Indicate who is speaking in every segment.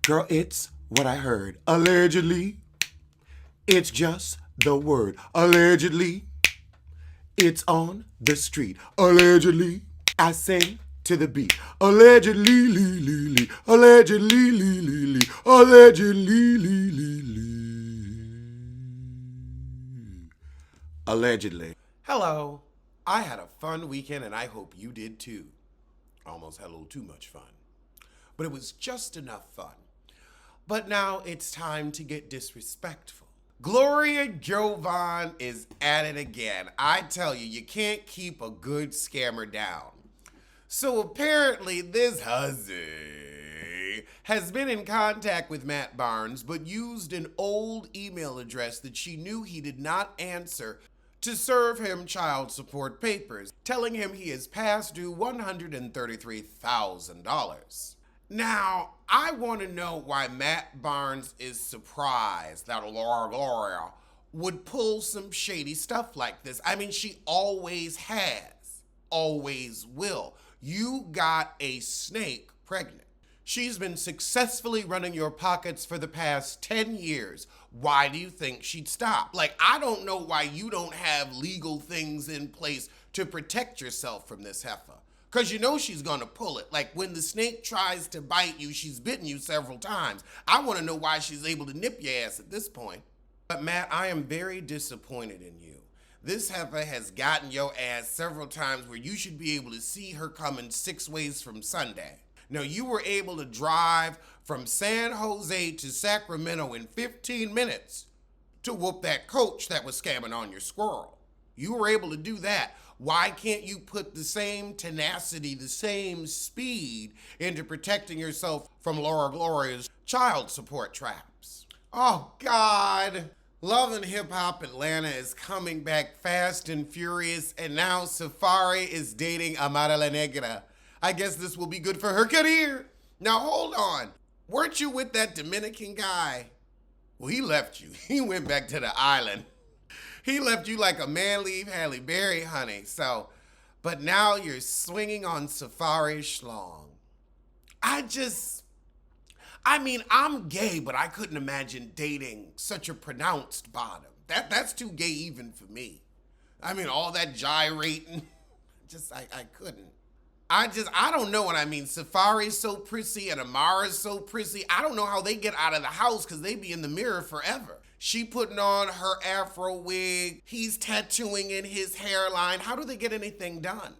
Speaker 1: Girl, it's what I heard. Allegedly, it's just the word. Allegedly, it's on the street. Allegedly, I sing to the beat. Allegedly, lee, lee, lee. Allegedly, lee, lee, lee. Allegedly, lee, lee, lee. Allegedly. Hello. I had a fun weekend and I hope you did too. Almost had a little too much fun. But it was just enough fun. But now it's time to get disrespectful. Gloria Jovan is at it again. I tell you, you can't keep a good scammer down. So apparently this hussy has been in contact with Matt Barnes, but used an old email address that she knew he did not answer to serve him child support papers, telling him he is past due $133,000. Now, I want to know why Matt Barnes is surprised that Laura Gloria would pull some shady stuff like this. I mean, she always has, always will. You got a snake pregnant. She's been successfully running your pockets for the past 10 years. Why do you think she'd stop? Like, I don't know why you don't have legal things in place to protect yourself from this heifer. Because you know she's going to pull it. Like when the snake tries to bite you, she's bitten you several times. I want to know why she's able to nip your ass at this point. But Matt, I am very disappointed in you. This heifer has gotten your ass several times where you should be able to see her coming 6 ways from Sunday. Now, you were able to drive from San Jose to Sacramento in 15 minutes to whoop that coach that was scamming on your squirrel. You were able to do that. Why can't you put the same tenacity, the same speed into protecting yourself from Laura Gloria's child support traps? Oh, God. Love and Hip Hop Atlanta is coming back fast and furious, and now Safari is dating Amara La Negra. I guess this will be good for her career. Now, hold on. Weren't you with that Dominican guy? Well, he left you. He went back to the island. He left you like a man leave Halle Berry, honey. So, but now you're swinging on Safari Schlong. I'm gay, but I couldn't imagine dating such a pronounced bottom. That's too gay even for me. I mean, all that gyrating, I couldn't. I don't know what I mean. Safari's so prissy and Amara's so prissy. I don't know how they get out of the house because they be in the mirror forever. She putting on her afro wig. He's tattooing in his hairline. How do they get anything done?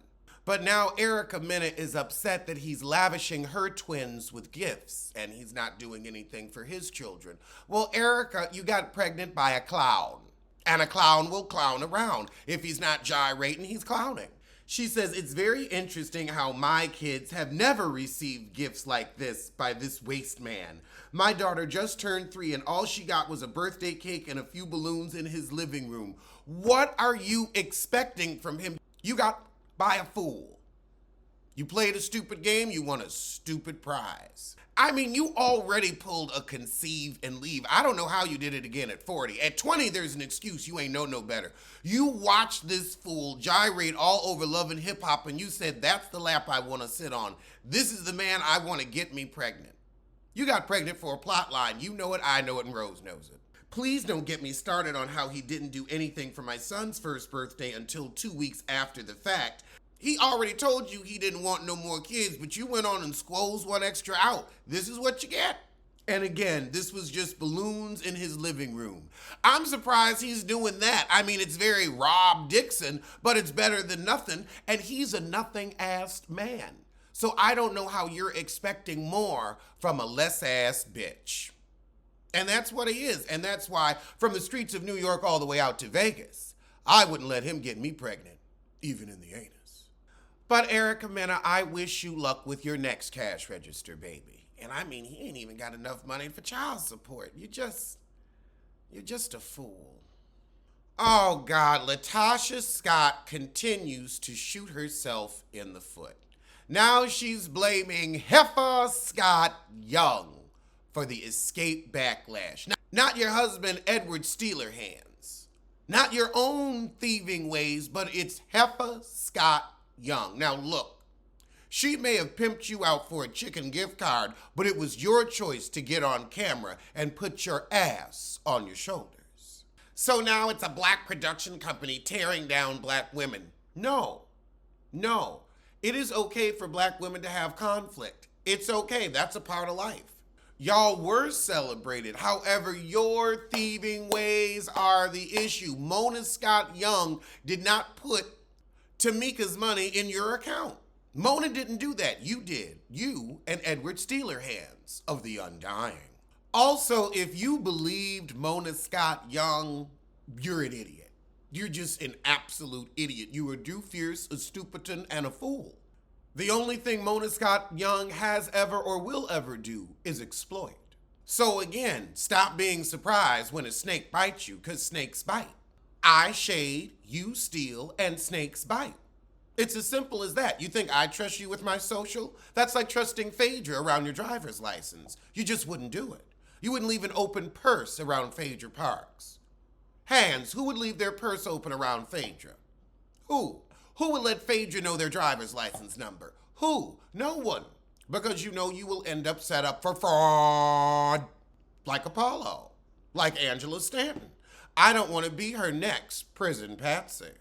Speaker 1: But now Erica Mena is upset that he's lavishing her twins with gifts and he's not doing anything for his children. Well, Erica, you got pregnant by a clown. And a clown will clown around. If he's not gyrating, he's clowning. She says, it's very interesting how my kids have never received gifts like this by this waste man. My daughter just turned 3 and all she got was a birthday cake and a few balloons in his living room. What are you expecting from him? You got by a fool. You played a stupid game, you won a stupid prize. I mean, you already pulled a conceive and leave. I don't know how you did it again at 40. At 20, there's an excuse. You ain't know no better. You watched this fool gyrate all over Love and Hip Hop and you said, that's the lap I want to sit on. This is the man I want to get me pregnant. You got pregnant for a plot line. You know it, I know it, and Rose knows it. Please don't get me started on how he didn't do anything for my son's first birthday until 2 weeks after the fact. He already told you he didn't want no more kids, but you went on and squoze one extra out. This is what you get. And again, this was just balloons in his living room. I'm surprised he's doing that. I mean, it's very Rob Dixon, but it's better than nothing. And he's a nothing-assed man. So I don't know how you're expecting more from a less-ass bitch. And that's what he is. And that's why, from the streets of New York all the way out to Vegas, I wouldn't let him get me pregnant, even in the anus. But Erica Mena, I wish you luck with your next cash register, baby. And I mean, he ain't even got enough money for child support. You're just a fool. Oh God, Latocha Scott continues to shoot herself in the foot. Now she's blaming Heifer Scott Young for the escape backlash. Not your husband, Edward Steelerhands. Not your own thieving ways, but it's Heifer Scott Young. Now look, She may have pimped you out for a chicken gift card, but it was your choice to get on camera and put your ass on your shoulders. So now it's a black production company tearing down black women. No. It is okay for black women to have conflict. It's okay. That's a part of life. Y'all were celebrated. However, your thieving ways are the issue. Mona Scott Young did not put Tamika's money in your account. Mona didn't do that. You did. You and Edward Steelerhands of the Undying. Also, if you believed Mona Scott Young, you're an idiot. You're just an absolute idiot. You are doofierce, a stupiton, and a fool. The only thing Mona Scott Young has ever or will ever do is exploit. So again, stop being surprised when a snake bites you, because snakes bite. I shade, you steal, and snakes bite. It's as simple as that. You think I trust you with my social? That's like trusting Phaedra around your driver's license. You just wouldn't do it. You wouldn't leave an open purse around Phaedra Parks. Hands, who would leave their purse open around Phaedra? Who? Who would let Phaedra know their driver's license number? Who? No one. Because you know you will end up set up for fraud. Like Apollo. Like Angela Stanton. I don't want to be her next prison patsy.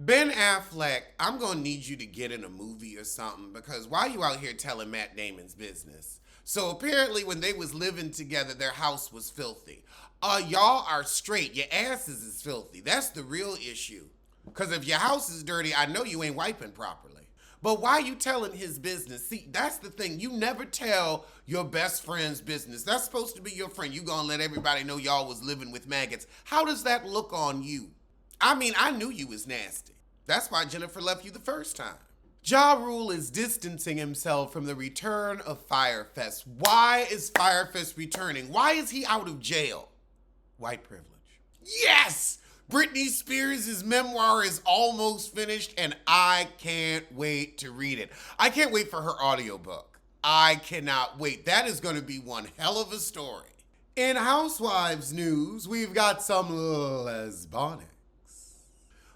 Speaker 1: Ben Affleck, I'm going to need you to get in a movie or something, because why you out here telling Matt Damon's business? So apparently when they was living together, their house was filthy. Y'all are straight. Your asses is filthy. That's the real issue. Because if your house is dirty, I know you ain't wiping properly. But why you telling his business? See, that's the thing. You never tell your best friend's business. That's supposed to be your friend. You gonna let everybody know y'all was living with maggots. How does that look on you? I mean, I knew you was nasty. That's why Jennifer left you the first time. Ja Rule is distancing himself from the return of Fyre Fest. Why is Fyre Fest returning? Why is he out of jail? White privilege. Yes! Britney Spears' memoir is almost finished, and I can't wait to read it. I can't wait for her audiobook. I cannot wait. That is going to be one hell of a story. In Housewives news, we've got some lesbonics.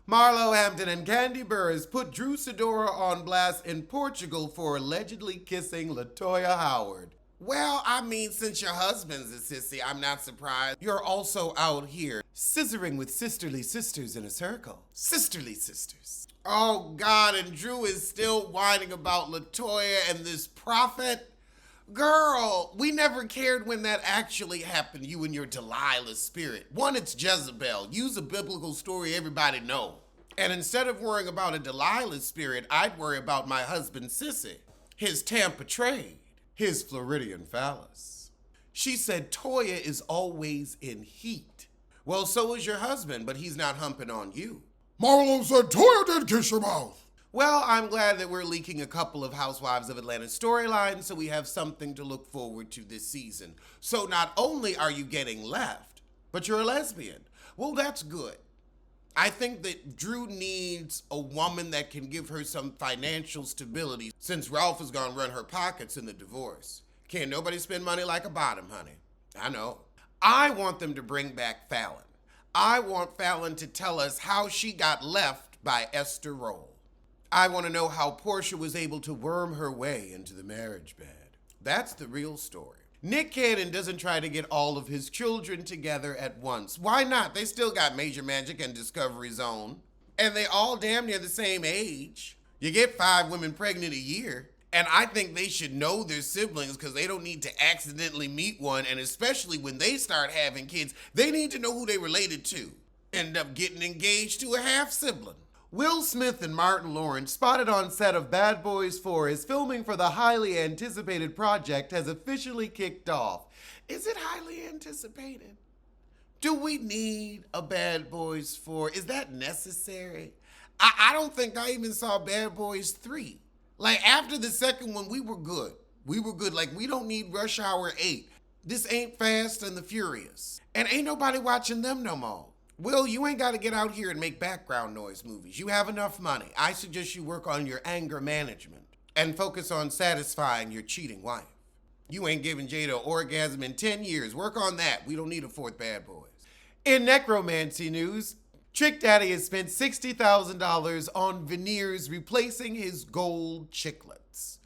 Speaker 1: Marlo Hampton and Candy Burris put Drew Sidora on blast in Portugal for allegedly kissing Latocha Howard. Well, I mean, since your husband's a sissy, I'm not surprised. You're also out here scissoring with sisterly sisters in a circle. Sisterly sisters. Oh, God, and Drew is still whining about Latocha and this prophet. Girl, we never cared when that actually happened, you and your Delilah spirit. One, it's Jezebel. Use a biblical story everybody know. And instead of worrying about a Delilah spirit, I'd worry about my husband's sissy, his Tampa trade. His Floridian phallus. She said Toya is always in heat. Well, so is your husband, but he's not humping on you.
Speaker 2: Marlo said Toya did kiss your mouth.
Speaker 1: Well, I'm glad that we're leaking a couple of Housewives of Atlanta storylines so we have something to look forward to this season. So not only are you getting left, but you're a lesbian. Well, that's good. I think that Drew needs a woman that can give her some financial stability since Ralph is going to run her pockets in the divorce. Can't nobody spend money like a bottom, honey. I know. I want them to bring back Fallon. I want Fallon to tell us how she got left by Esther Roll. I want to know how Portia was able to worm her way into the marriage bed. That's the real story. Nick Cannon doesn't try to get all of his children together at once. Why not? They still got Major Magic and Discovery Zone. And they all damn near the same age. You get 5 women pregnant a year. And I think they should know their siblings because they don't need to accidentally meet one. And especially when they start having kids, they need to know who they related to. End up getting engaged to a half-sibling. Will Smith and Martin Lawrence, spotted on set of Bad Boys 4 as filming for the highly anticipated project, has officially kicked off. Is it highly anticipated? Do we need a Bad Boys 4? Is that necessary? I don't think I even saw Bad Boys 3. Like, after the second one, we were good. We were good. Like, we don't need Rush Hour 8. This ain't Fast and the Furious. And ain't nobody watching them no more. Will, you ain't got to get out here and make background noise movies. You have enough money. I suggest you work on your anger management and focus on satisfying your cheating wife. You ain't giving Jada an orgasm in 10 years. Work on that. We don't need a 4th Bad Boys. In necromancy news, Trick Daddy has spent $60,000 on veneers replacing his gold chiclets.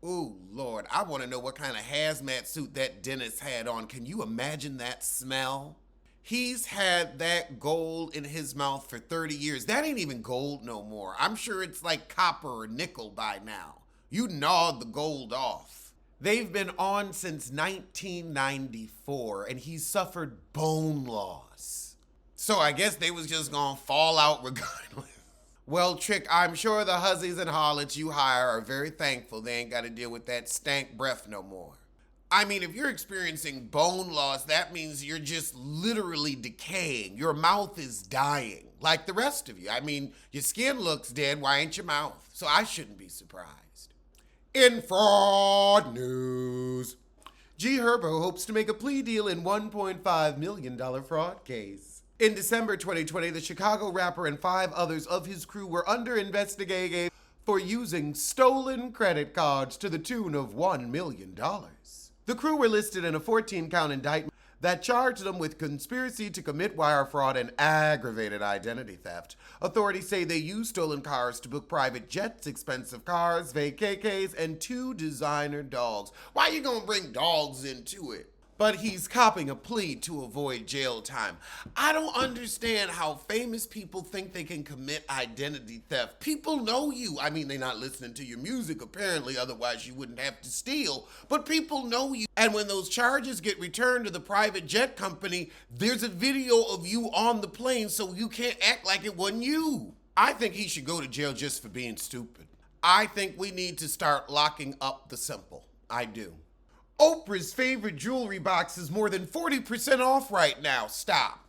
Speaker 1: Ooh, Lord, I want to know what kind of hazmat suit that dentist had on. Can you imagine that smell? He's had that gold in his mouth for 30 years. That ain't even gold no more. I'm sure it's like copper or nickel by now. You gnawed the gold off. They've been on since 1994, and he's suffered bone loss. So I guess they was just gonna fall out regardless. Well, Trick, I'm sure the hussies and harlots you hire are very thankful they ain't got to deal with that stank breath no more. I mean, if you're experiencing bone loss, that means you're just literally decaying. Your mouth is dying, like the rest of you. I mean, your skin looks dead, why ain't your mouth? So I shouldn't be surprised. In fraud news, G. Herbo hopes to make a plea deal in $1.5 million fraud case. In December 2020, the Chicago rapper and 5 others of his crew were under investigation for using stolen credit cards to the tune of $1 million. The crew were listed in a 14-count indictment that charged them with conspiracy to commit wire fraud and aggravated identity theft. Authorities say they used stolen cars to book private jets, expensive cars, vacays, and 2 designer dogs. Why you gonna bring dogs into it? But he's copping a plea to avoid jail time. I don't understand how famous people think they can commit identity theft. People know you. I mean, they're not listening to your music, apparently, otherwise you wouldn't have to steal. But people know you. And when those charges get returned to the private jet company, there's a video of you on the plane, so you can't act like it wasn't you. I think he should go to jail just for being stupid. I think we need to start locking up the simple. I do. Oprah's favorite jewelry box is more than 40% off right now. Stop.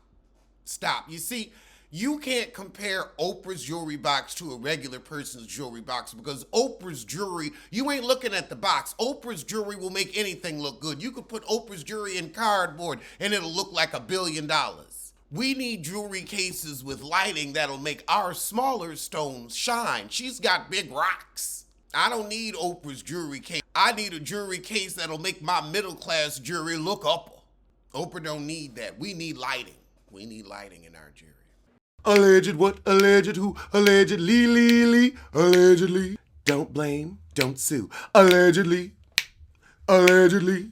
Speaker 1: You see, you can't compare Oprah's jewelry box to a regular person's jewelry box because Oprah's jewelry, you ain't looking at the box. Oprah's jewelry will make anything look good. You could put Oprah's jewelry in cardboard and it'll look like $1 billion. We need jewelry cases with lighting that'll make our smaller stones shine. She's got big rocks. I don't need Oprah's jewelry case. I need a jewelry case that'll make my middle-class jewelry look upper. Oprah don't need that. We need lighting. We need lighting in our jewelry. Alleged what? Alleged who? Allegedly. Allegedly. Don't blame. Don't sue. Allegedly. Allegedly.